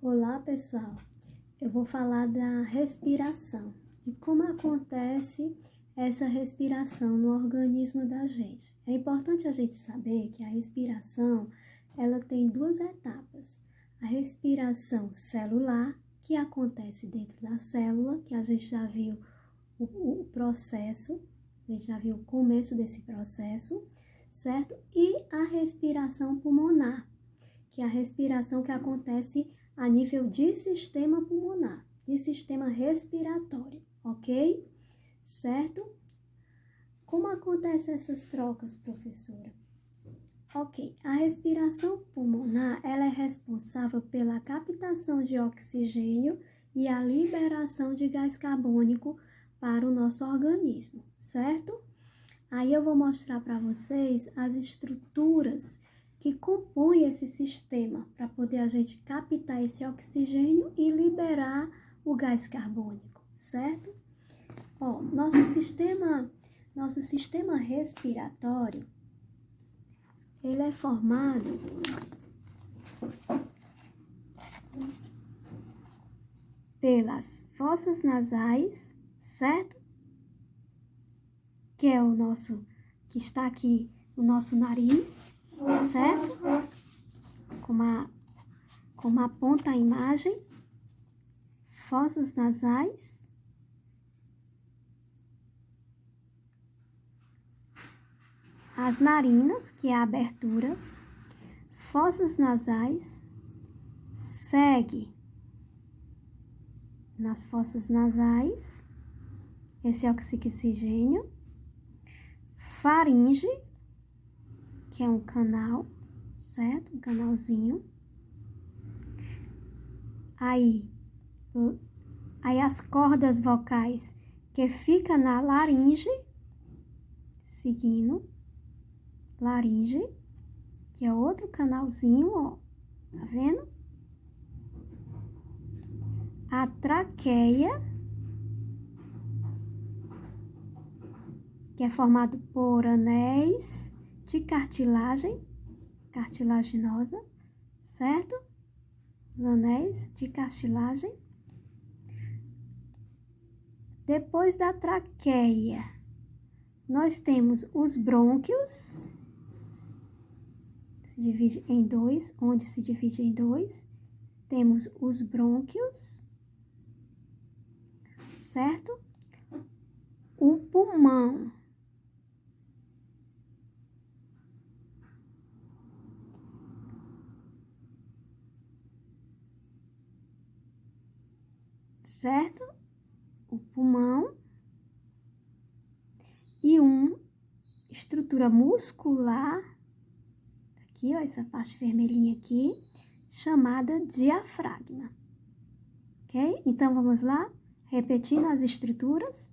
Olá, pessoal. Eu vou falar da respiração e como acontece essa respiração no organismo da gente. É importante a gente saber que a respiração, ela tem duas etapas. A respiração celular, que acontece dentro da célula, que a gente já viu o processo, a gente já viu o começo desse processo, certo? E a respiração pulmonar, que é a respiração que acontece a nível de sistema pulmonar, de sistema respiratório, ok? Certo? Como acontecem essas trocas, professora? Ok, a respiração pulmonar, ela é responsável pela captação de oxigênio e a liberação de gás carbônico para o nosso organismo, certo? Aí eu vou mostrar para vocês as estruturas que compõem esse sistema para poder a gente captar esse oxigênio e liberar o gás carbônico, certo? Ó, nosso sistema respiratório, ele é formado pelas fossas nasais, certo? Que é que está aqui no nosso nariz, certo? Como aponta a imagem, fossas nasais. As narinas, que é a abertura, fossas nasais, segue nas fossas nasais, esse é o oxigênio, faringe, que é um canal, certo? Um canalzinho. Aí as cordas vocais que fica na laringe, seguindo, laringe, que é outro canalzinho, ó, tá vendo? A traqueia, que é formado por anéis de cartilagem, cartilaginosa, certo? Os anéis de cartilagem. Depois da traqueia, nós temos os brônquios, se divide em dois, onde se divide em dois. Temos os brônquios, certo? O pulmão. Certo? O pulmão. E uma estrutura muscular, aqui, ó, essa parte vermelhinha aqui, chamada diafragma. Ok? Então, vamos lá? Repetindo as estruturas.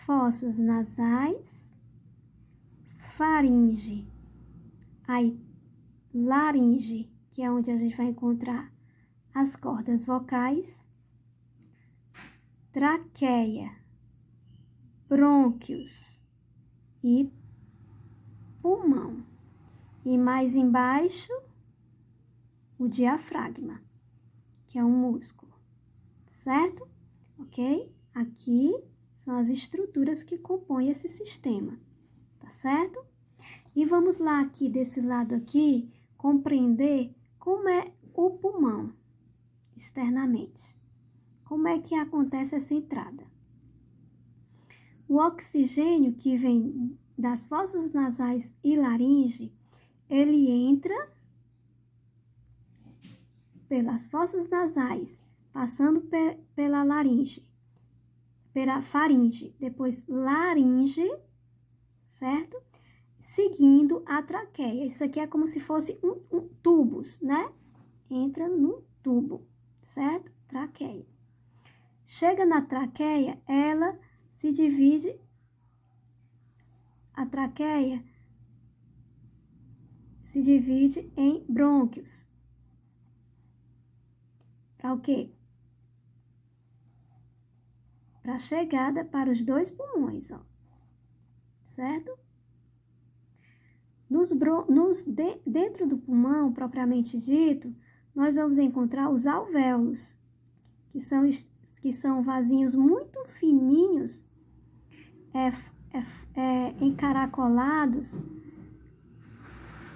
Fossas nasais, faringe, aí laringe, que é onde a gente vai encontrar as cordas vocais, traqueia, brônquios e pulmão. E mais embaixo, o diafragma, que é um músculo, certo? Ok? Aqui são as estruturas que compõem esse sistema, tá certo? E vamos lá aqui, desse lado aqui, compreender como é o pulmão, externamente. Como é que acontece essa entrada? O oxigênio que vem das fossas nasais e laringe, ele entra pelas fossas nasais, passando pela laringe, pela faringe, depois laringe, certo? Seguindo a traqueia. Isso aqui é como se fosse tubos, né? Entra no tubo, certo? Traqueia. Chega na traqueia, ela se divide, a traqueia se divide em brônquios. Para o quê? Para a chegada para os dois pulmões, ó. Certo? Dentro do pulmão, propriamente dito, nós vamos encontrar os alvéolos, que são vasinhos muito fininhos, encaracolados,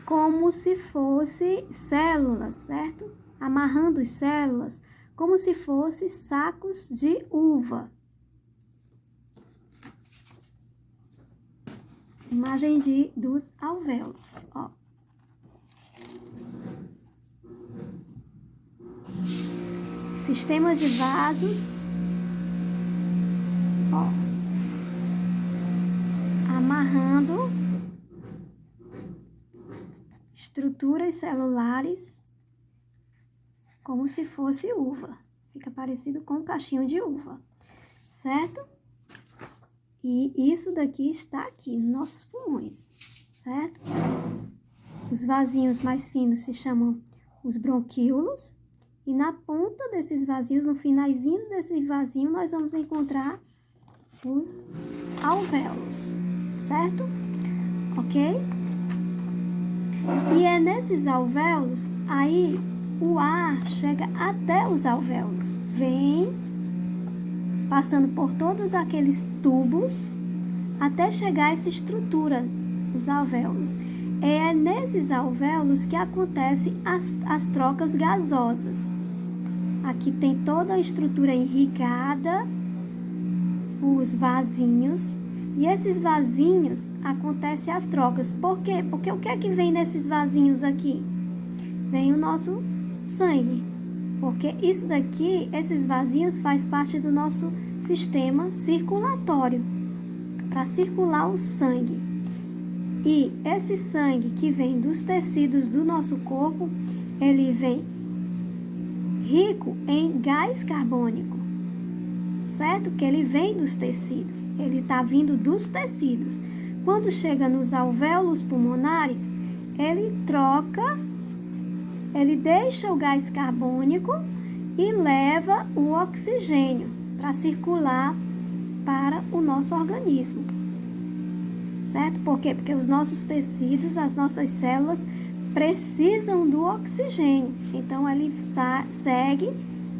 como se fossem células, certo? Amarrando as células, como se fossem sacos de uva. Imagem dos alvéolos, ó. Sistema de vasos, ó, amarrando estruturas celulares como se fosse uva. Fica parecido com um cachinho de uva, certo? E isso daqui está aqui nos nossos pulmões, certo? Os vasinhos mais finos se chamam os bronquíolos. E na ponta desses vasinhos, no finalzinho desse vasinho, nós vamos encontrar os alvéolos, certo? Ok? E é nesses alvéolos, aí o ar chega até os alvéolos. Vem passando por todos aqueles tubos até chegar a essa estrutura, os alvéolos. É nesses alvéolos que acontecem as trocas gasosas. Aqui tem toda a estrutura irrigada, os vasinhos, e esses vasinhos acontecem as trocas. Por quê? Porque o que é que vem nesses vasinhos aqui? Vem o nosso sangue. Porque isso daqui, esses vasinhos, faz parte do nosso sistema circulatório, para circular o sangue. E esse sangue que vem dos tecidos do nosso corpo, ele vem rico em gás carbônico, certo? Que ele vem dos tecidos, ele está vindo dos tecidos. Quando chega nos alvéolos pulmonares, ele deixa o gás carbônico e leva o oxigênio para circular para o nosso organismo, certo? Por quê? Porque os nossos tecidos, as nossas células precisam do oxigênio, então ele segue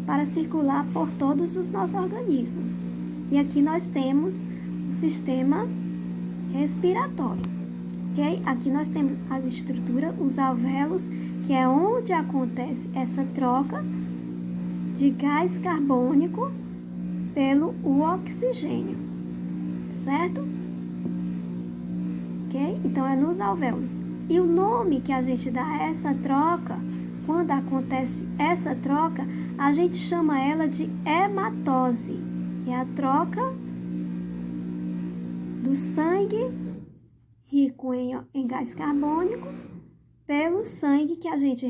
para circular por todos os nossos organismos. E aqui nós temos o sistema respiratório, ok? Aqui nós temos as estruturas, os alvéolos, que é onde acontece essa troca de gás carbônico pelo oxigênio, certo? Ok? Então é nos alvéolos. E o nome que a gente dá a essa troca, quando acontece essa troca, a gente chama ela de hematose, que é a troca do sangue rico em gás carbônico pelo sangue que a gente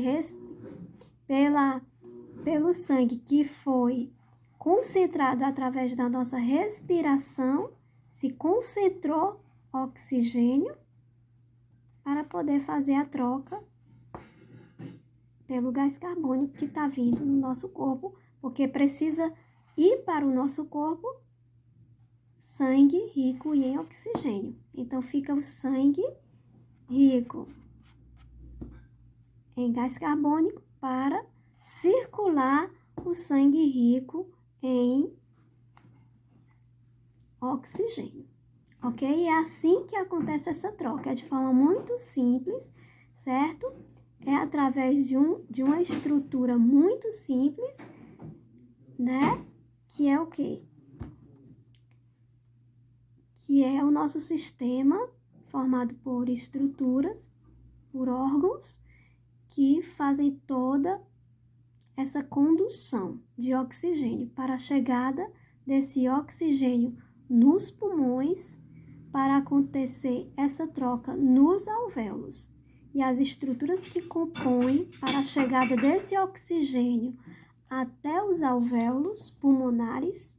pelo sangue que foi concentrado através da nossa respiração, se concentrou oxigênio para poder fazer a troca pelo gás carbônico que está vindo no nosso corpo, porque precisa ir para o nosso corpo sangue rico em oxigênio. Então, fica o sangue rico em gás carbônico para circular o sangue rico em oxigênio. Ok? É assim que acontece essa troca, é de forma muito simples, certo? É através de uma estrutura muito simples, né? Que é o quê? Que é o nosso sistema formado por estruturas, por órgãos, que fazem toda essa condução de oxigênio para a chegada desse oxigênio nos pulmões, para acontecer essa troca nos alvéolos. E as estruturas que compõem para a chegada desse oxigênio até os alvéolos pulmonares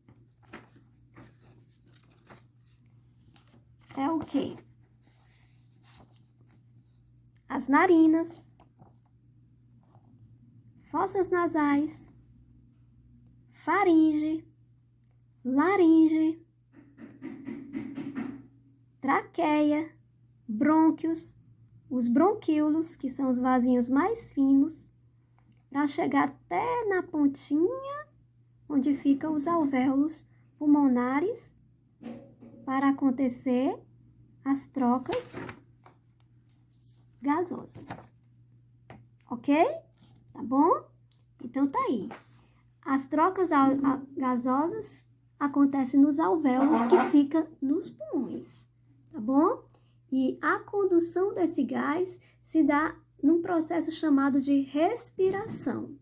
é o quê? As narinas, fossas nasais, faringe, laringe, traqueia, brônquios, os bronquíolos, que são os vasinhos mais finos, para chegar até na pontinha, onde ficam os alvéolos pulmonares, para acontecer as trocas gasosas. Ok? Tá bom? Então, tá aí. As trocas gasosas acontecem nos alvéolos que ficam nos pulmões. Tá bom? E a condução desse gás se dá num processo chamado de respiração,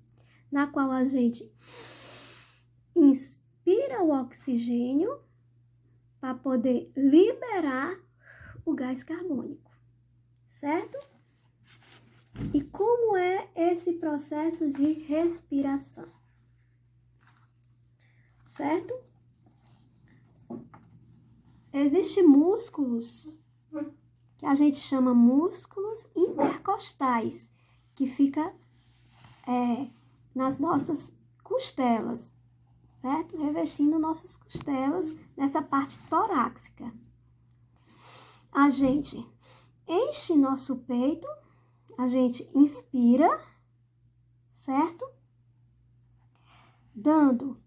na qual a gente inspira o oxigênio para poder liberar o gás carbônico, certo? E como é esse processo de respiração? Certo? Existem músculos que a gente chama músculos intercostais, que fica nas nossas costelas, certo? Revestindo nossas costelas nessa parte torácica. A gente enche nosso peito, a gente inspira, certo? Dando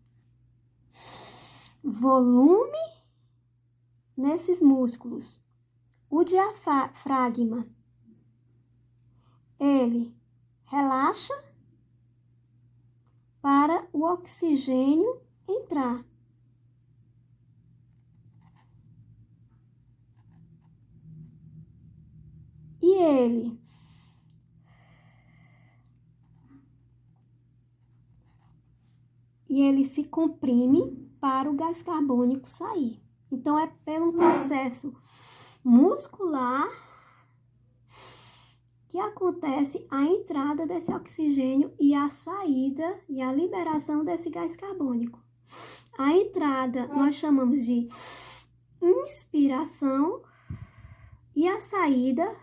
volume nesses músculos. O diafragma, ele relaxa para o oxigênio entrar. E ele se comprime para o gás carbônico sair. Então, é pelo processo muscular que acontece a entrada desse oxigênio e a saída e a liberação desse gás carbônico. A entrada nós chamamos de inspiração e a saída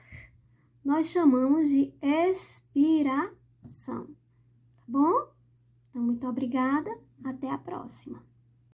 nós chamamos de expiração. Tá bom? Então, muito obrigada. Até a próxima.